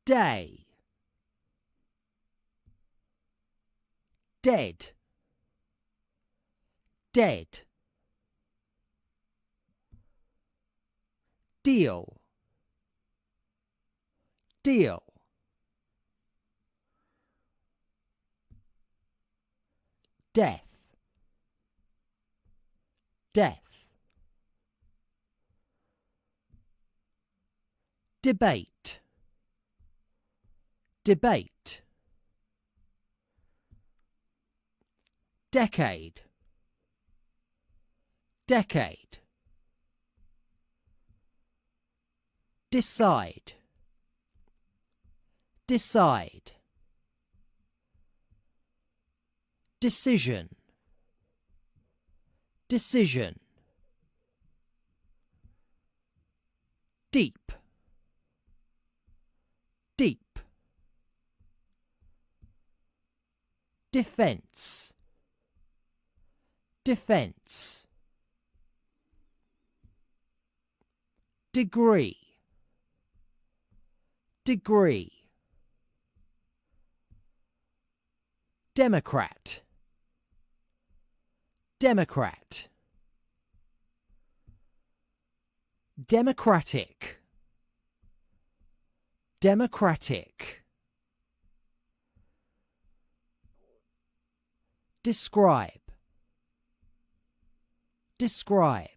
day, dead, dead, deal, deal, death, death, debate, debate, decade, decade, decide, decide, decision, decision, deep, deep, defense, defense, degree, degree, Democrat, Democrat, democratic, democratic, describe, describe,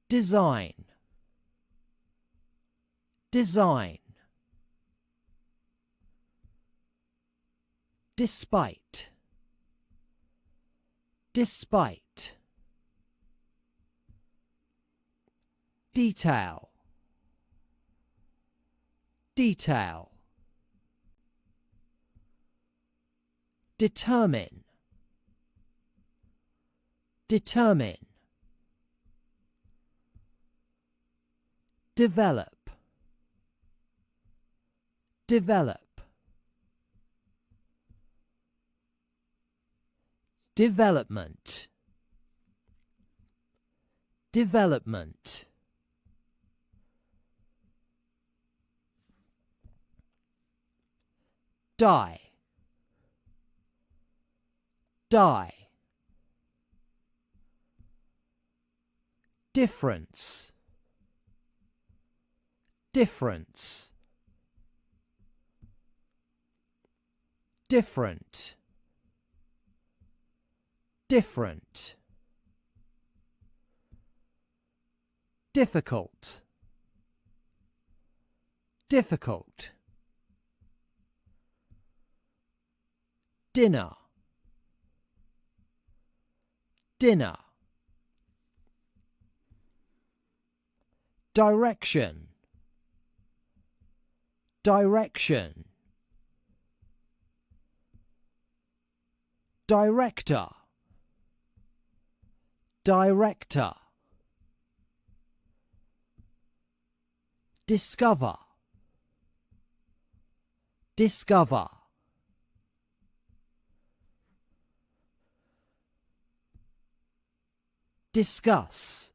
design, design, despite, despite, detail, detail, determine, determine, develop, develop, development, development, die, die, difference, difference, different, different, difficult, difficult, dinner, dinner, direction, direction, director, director, discover, discover, discuss,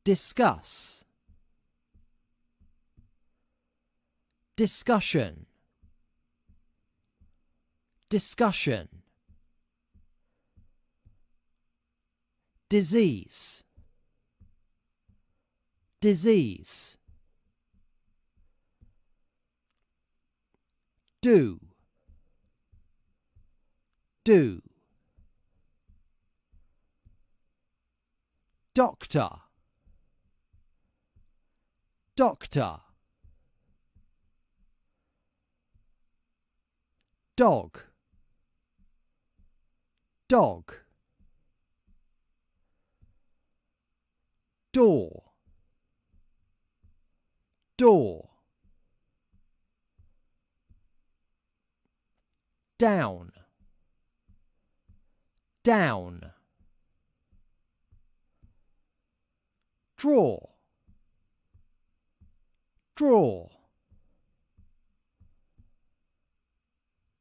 discuss, discussion, discussion, disease, disease, do, do, doctor, doctor, dog, dog, door, door, down, down, draw, draw,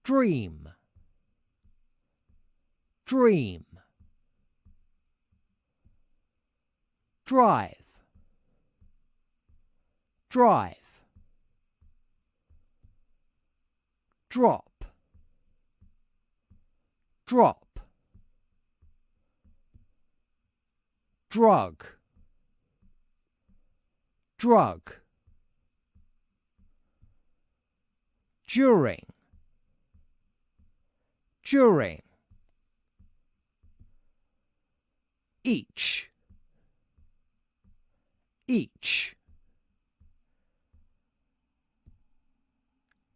dream, dream, drive, drive, drop, drop, drug, drug, during, during, each, each,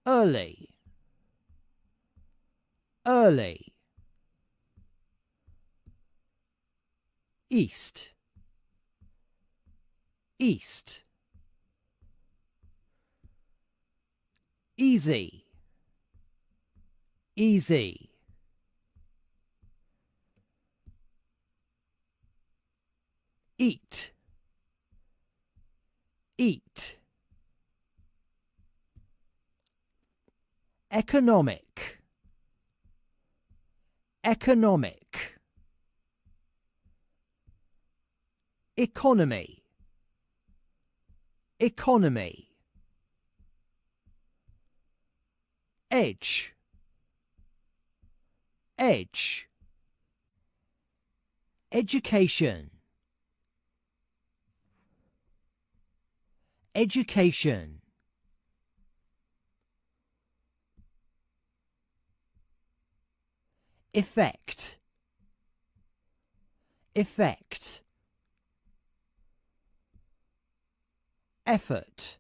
early, early, east, east, easy, easy, eat, eat, economic, economic, economy, economy, edge, edge, education, education, effect, effect, effort,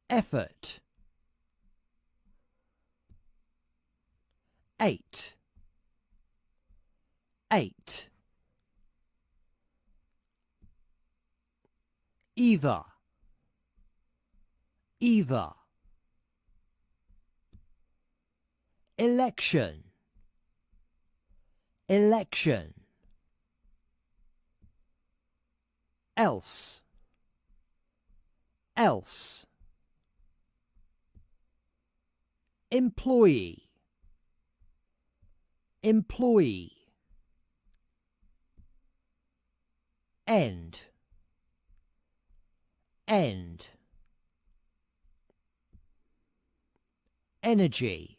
effort, 8, 8, either, either, election, election, else, else, employee, employee, end, end, energy,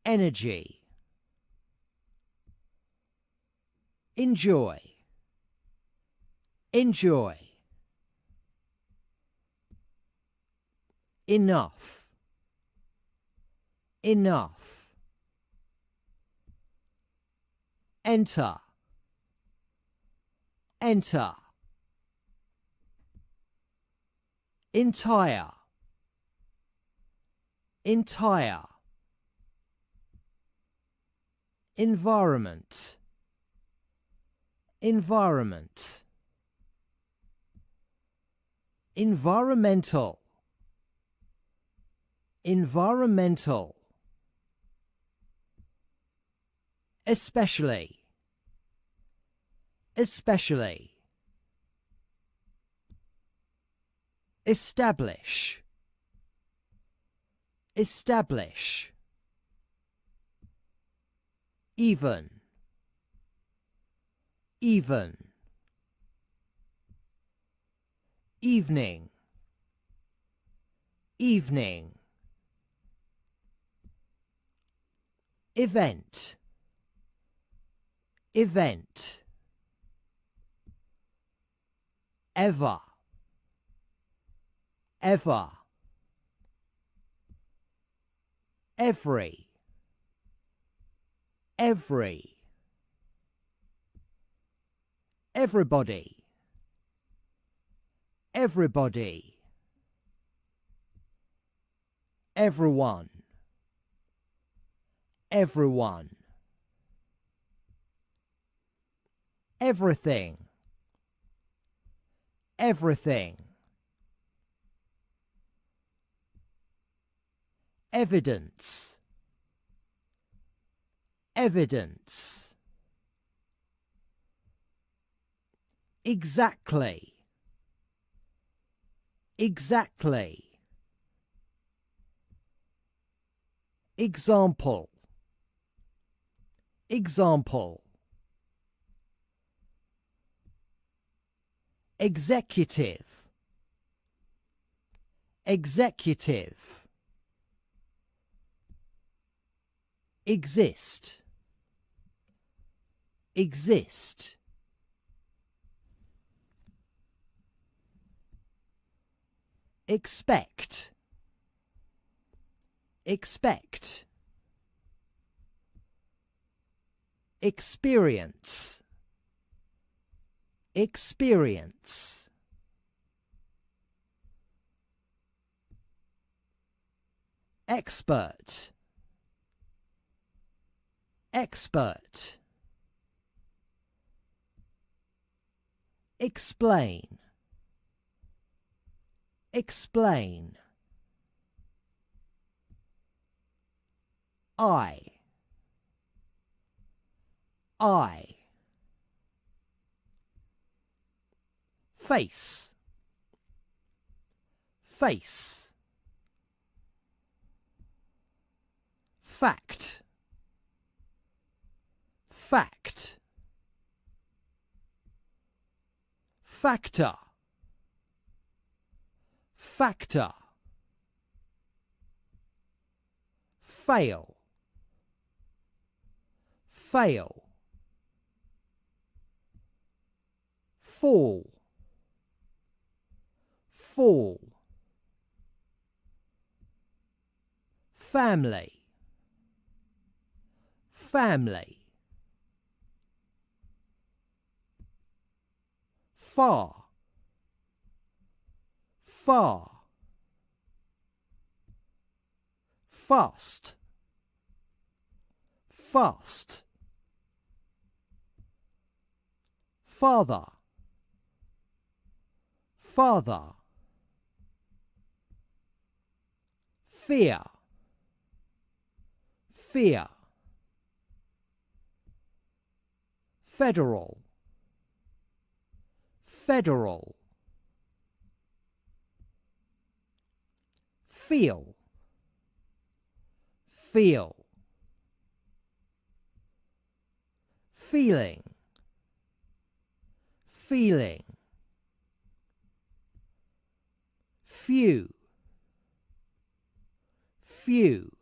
energy, enjoy, enjoy, enough, enough, enter, enter, entire, entire, environment, environment, environmental, environmental, especially, especially, establish, establish, even, even, evening, evening, event, event, ever, ever, every, every, everybody, everybody, everyone, everyone, everything, everything, evidence, evidence, exactly, exactly, example, example, executive, executive, exist, exist, expect, expect, experience, experience, expert, expert, explain, explain, I, face, face, fact, fact, factor, factor, fail, fail, fall, fall, family, family, far, far, fast, fast, father, father, fear, fear, federal, federal, feel, feel, feeling, feeling, few, few,